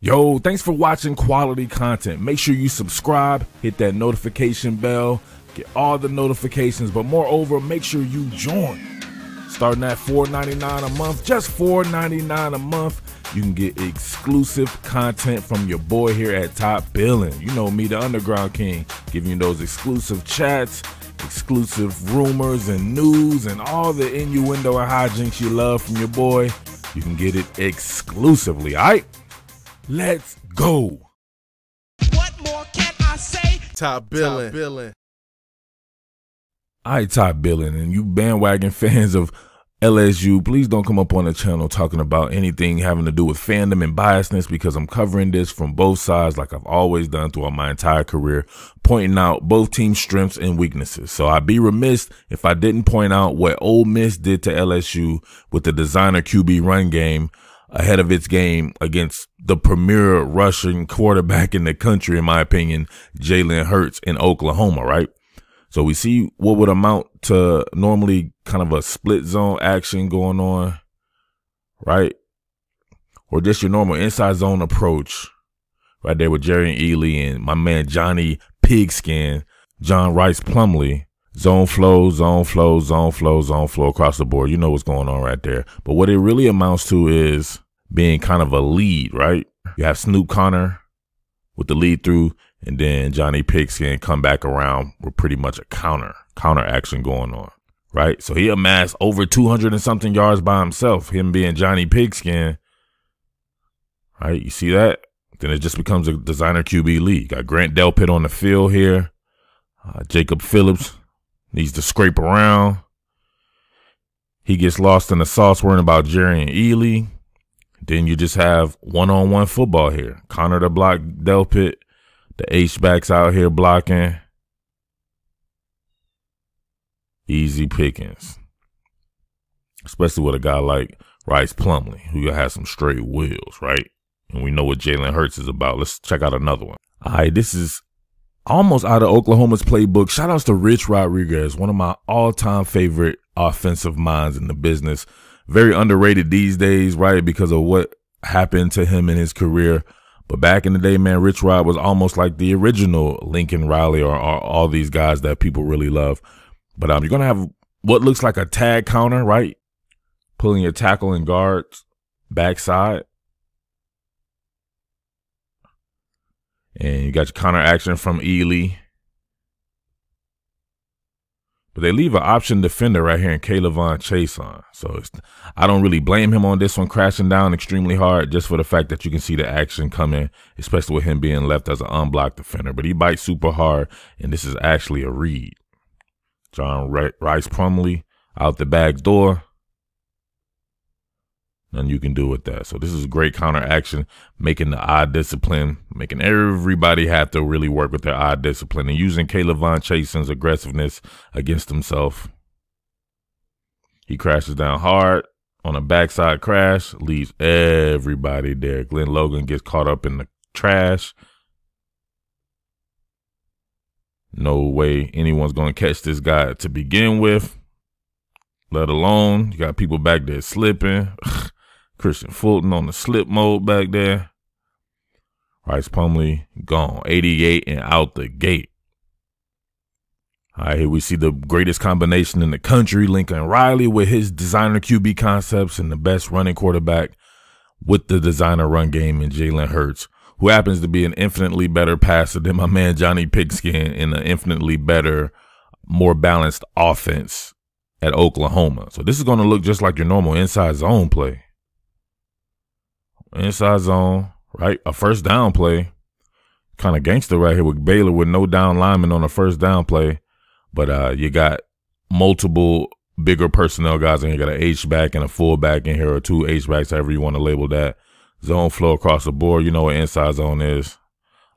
Yo, thanks for watching quality content. Make sure you subscribe, hit that notification bell, get all the notifications, but moreover, make sure you join. Starting at $4.99 a month, just $4.99 a month, you can get exclusive content from your boy here at Top Billin. You know me, the Underground King, giving you those exclusive chats, exclusive rumors and news, and all the innuendo and hijinks you love from your boy. You can get it exclusively, all right? Let's go. What more can I say? Top Billin. All right, Top Billin, and you bandwagon fans of LSU, please don't come up on the channel talking about anything having to do with fandom and biasness, because I'm covering this from both sides like I've always done throughout my entire career, pointing out both teams' strengths and weaknesses. So I'd be remiss if I didn't point out what Ole Miss did to LSU with the designer QB run game ahead of its game against the premier rushing quarterback in the country, in my opinion, Jalen Hurts in Oklahoma, right? So we see what would amount to normally kind of a split zone action going on, right? Or just your normal inside zone approach right there with Jerry and Ely and my man Johnny Pigskin, John Rhys-Plumlee. Zone flow, zone flow, zone flow, zone flow across the board. You know what's going on right there. But what it really amounts to is being kind of a lead, right? You have Snoop Connor with the lead through, and then Johnny Pigskin come back around with pretty much a counter action going on, right? So he amassed over 200 and something yards by himself, him being Johnny Pigskin, right? You see that? Then it just becomes a designer QB league. Got Grant Delpit on the field here. Jacob Phillips needs to scrape around. He gets lost in the sauce worrying about Jerry and Ely. Then you just have one-on-one football here. Connor to block Delpit. The H-backs out here blocking. Easy pickings. Especially with a guy like Rhys-Plumlee, who has some straight wheels, right? And we know what Jalen Hurts is about. Let's check out another one. All right, this is almost out of Oklahoma's playbook. Shout outs to Rich Rodriguez, one of my all-time favorite offensive minds in the business. Very underrated these days, right, because of what happened to him in his career. But back in the day, man, Rich Rod was almost like the original Lincoln Riley or all these guys that people really love. But you're going to have what looks like a tag counter, right? Pulling your tackle and guards backside. And you got your counter action from Ely. But they leave an option defender right here in K'Lavon Chason. So I don't really blame him on this one, crashing down extremely hard, just for the fact that you can see the action coming, especially with him being left as an unblocked defender. But he bites super hard, and this is actually a read. John Rhys-Plumlee out the back door. Nothing you can do with that. So this is great counter action, making the eye discipline, making everybody have to really work with their eye discipline, and using K'Lavon Chason's aggressiveness against himself. He crashes down hard on a backside crash, leaves everybody there. Glenn Logan gets caught up in the trash. No way anyone's going to catch this guy to begin with, let alone you got people back there slipping. Christian Fulton on the slip mode back there. Rhys-Plumlee gone. 88 and out the gate. All right, here we see the greatest combination in the country, Lincoln Riley with his designer QB concepts and the best running quarterback with the designer run game in Jalen Hurts, who happens to be an infinitely better passer than my man Johnny Pigskin in an infinitely better, more balanced offense at Oklahoma. So this is going to look just like your normal inside zone play. Inside zone, right? A first down play. Kind of gangster right here with Baylor with no down lineman on a first down play. But you got multiple bigger personnel guys in here. You got an H-back and a fullback in here, or two H-backs, however you want to label that. Zone flow across the board. You know what inside zone is.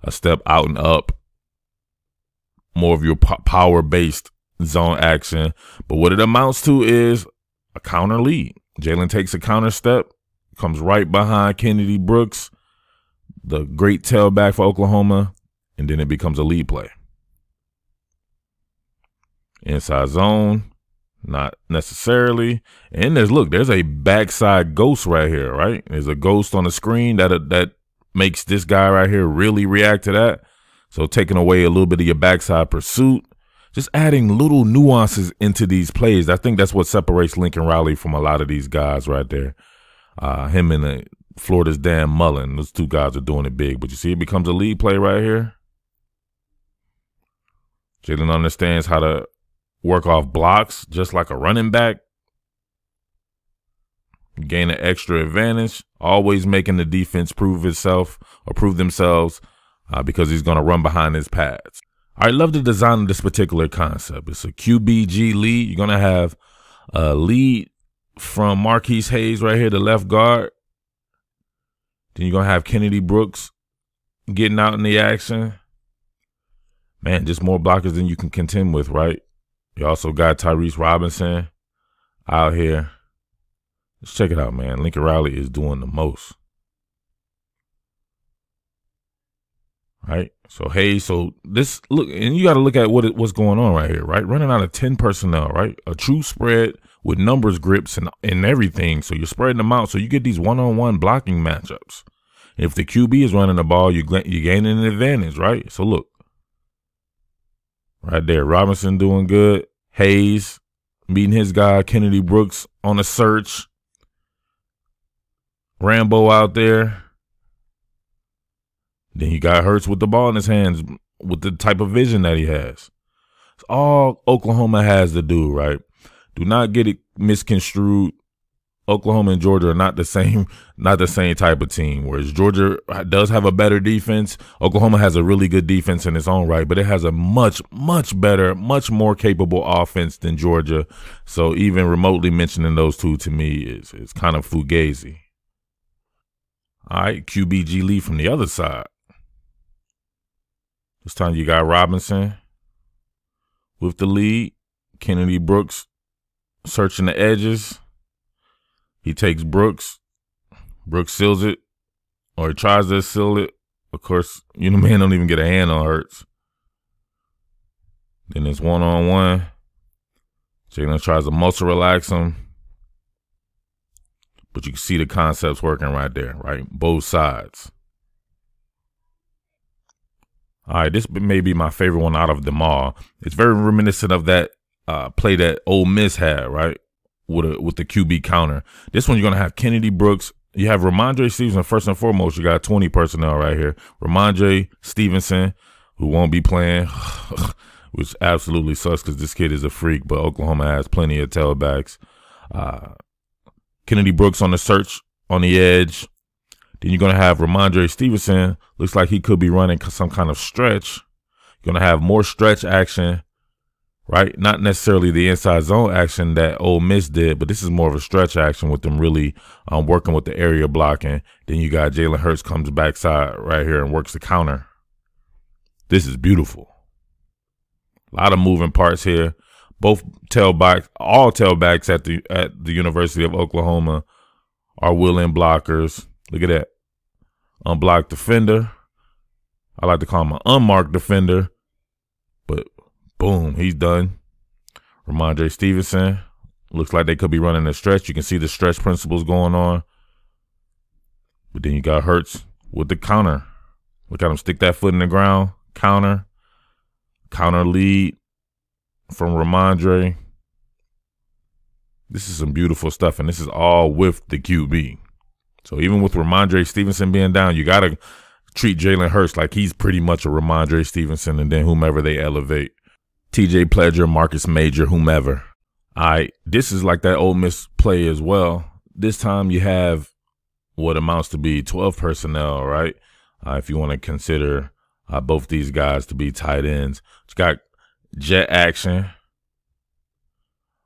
A step out and up. More of your power-based zone action. But what it amounts to is a counter lead. Jalen takes a counter step. Comes right behind Kennedy Brooks, the great tailback for Oklahoma, and then it becomes a lead play. Inside zone, not necessarily. And there's a backside ghost right here, right? There's a ghost on the screen that makes this guy right here really react to that. So taking away a little bit of your backside pursuit, just adding little nuances into these plays. I think that's what separates Lincoln Riley from a lot of these guys right there. Him and Florida's Dan Mullen. Those two guys are doing it big. But you see, it becomes a lead play right here. Jalen understands how to work off blocks just like a running back. Gain an extra advantage. Always making the defense prove itself or prove themselves because he's going to run behind his pads. I love the design of this particular concept. It's a QBG lead. You're going to have a lead from Marquise Hayes right here, the left guard. Then you're going to have Kennedy Brooks getting out in the action. Man, just more blockers than you can contend with, right? You also got Tyrese Robinson out here. Let's check it out, man. Lincoln Riley is doing the most. Right? So, hey, so this, look, and you got to look at what's going on right here, right? Running out of 10 personnel, right? A true spread with numbers, grips, and everything. So you're spreading them out. So you get these one-on-one blocking matchups. If the QB is running the ball, you're gaining an advantage, right? So look. Right there, Robinson doing good. Hayes meeting his guy, Kennedy Brooks on a search. Rambo out there. Then you got Hurts with the ball in his hands with the type of vision that he has. It's all Oklahoma has to do, right? Do not get it misconstrued. Oklahoma and Georgia are not the same type of team. Whereas Georgia does have a better defense, Oklahoma has a really good defense in its own right, but it has a much, much better, much more capable offense than Georgia. So even remotely mentioning those two to me is kind of fugazi. All right, QBG lead from the other side. This time you got Robinson with the lead. Kennedy Brooks searching the edges. He takes Brooks. Brooks seals it, or he tries to seal it. Of course, man don't even get a hand on Hurts. Then it's one-on-one. Jalen tries to muscle relax him. But you can see the concepts working right there, right? Both sides. All right, this may be my favorite one out of them all. It's very reminiscent of that play that Ole Miss had, right? With the QB counter. This one, you're going to have Kennedy Brooks. You have Ramondre Stevenson. First and foremost, you got 20 personnel right here. Ramondre Stevenson, who won't be playing, which absolutely sucks because this kid is a freak, but Oklahoma has plenty of tailbacks. Kennedy Brooks on the search on the edge. Then you're going to have Ramondre Stevenson. Looks like he could be running some kind of stretch. You're going to have more stretch action. Right? Not necessarily the inside zone action that Ole Miss did, but this is more of a stretch action with them really working with the area blocking. Then you got Jalen Hurts comes backside right here and works the counter. This is beautiful. A lot of moving parts here. Both tailbacks, all tailbacks at the University of Oklahoma are willing blockers. Look at that. Unblocked defender. I like to call him an unmarked defender, but boom, he's done. Ramondre Stevenson. Looks like they could be running a stretch. You can see the stretch principles going on. But then you got Hurts with the counter. Look at him stick that foot in the ground. Counter. Counter lead from Ramondre. This is some beautiful stuff, and this is all with the QB. So even with Ramondre Stevenson being down, you got to treat Jalen Hurts like he's pretty much a Ramondre Stevenson, and then whomever they elevate. TJ Pledger, Marcus Major, whomever. All right, this is like that Ole Miss play as well. This time you have what amounts to be 12 personnel, right? If you want to consider both these guys to be tight ends. You got jet action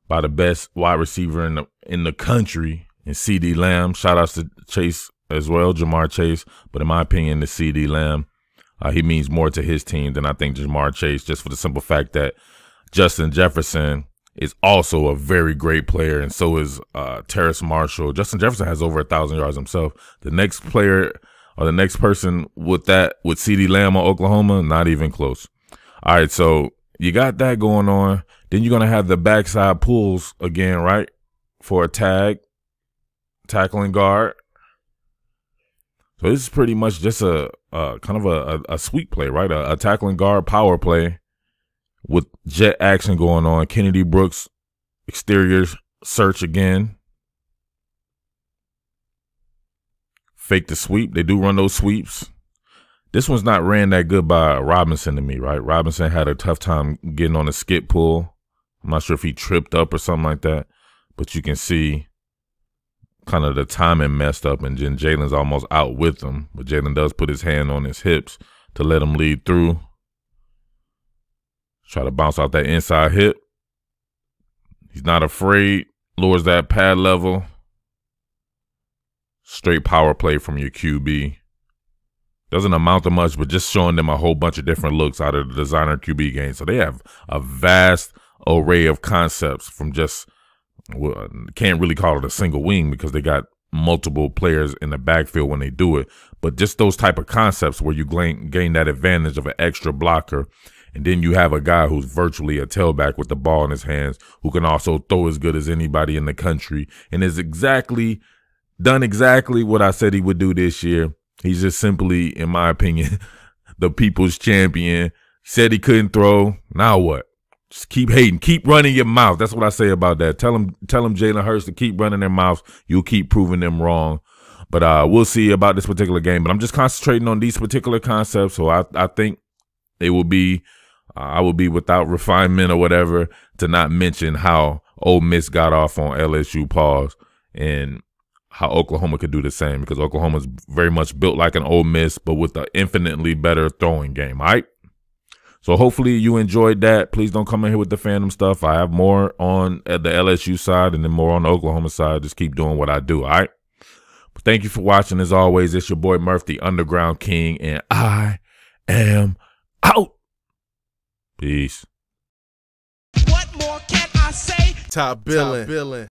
by the best wide receiver in the country in CD Lamb. Shout outs to Chase as well, Jamar Chase. But in my opinion, the CD Lamb, he means more to his team than I think Jamar Chase, just for the simple fact that Justin Jefferson is also a very great player, and so is Terrace Marshall. Justin Jefferson has over 1,000 yards himself. The next player or the next person with CD Lamb on Oklahoma, not even close. All right, so you got that going on. Then you're going to have the backside pulls again, right, for a tackling guard. So this is pretty much just a kind of a sweep play, right? A tackling guard power play with jet action going on. Kennedy Brooks, exterior search again. Fake the sweep. They do run those sweeps. This one's not ran that good by Robinson to me, right? Robinson had a tough time getting on a skip pull. I'm not sure if he tripped up or something like that, but you can see kind of the timing messed up, and then Jalen's almost out with him, but Jalen does put his hand on his hips to let him lead through. Try to bounce out that inside hip. He's not afraid, lowers that pad level. Straight power play from your QB. Doesn't amount to much, but just showing them a whole bunch of different looks out of the designer QB game. So they have a vast array of concepts from just, well, can't really call it a single wing because they got multiple players in the backfield when they do it. But just those type of concepts where you gain that advantage of an extra blocker. And then you have a guy who's virtually a tailback with the ball in his hands who can also throw as good as anybody in the country and is done exactly what I said he would do this year. He's just simply, in my opinion, the people's champion. Said he couldn't throw. Now what? Just keep hating. Keep running your mouth. That's what I say about that. Tell him Jalen Hurts to keep running their mouths. You'll keep proving them wrong. But we'll see about this particular game. But I'm just concentrating on these particular concepts. So I think it will be, I will be without refinement or whatever to not mention how Ole Miss got off on LSU pause and how Oklahoma could do the same, because Oklahoma's very much built like an Ole Miss, but with an infinitely better throwing game, all right? So hopefully you enjoyed that. Please don't come in here with the fandom stuff. I have more on at the LSU side and then more on the Oklahoma side. Just keep doing what I do, all right? But thank you for watching. As always, it's your boy Murf, the Underground King, and I am out. Peace. What more can I say? Top Billin.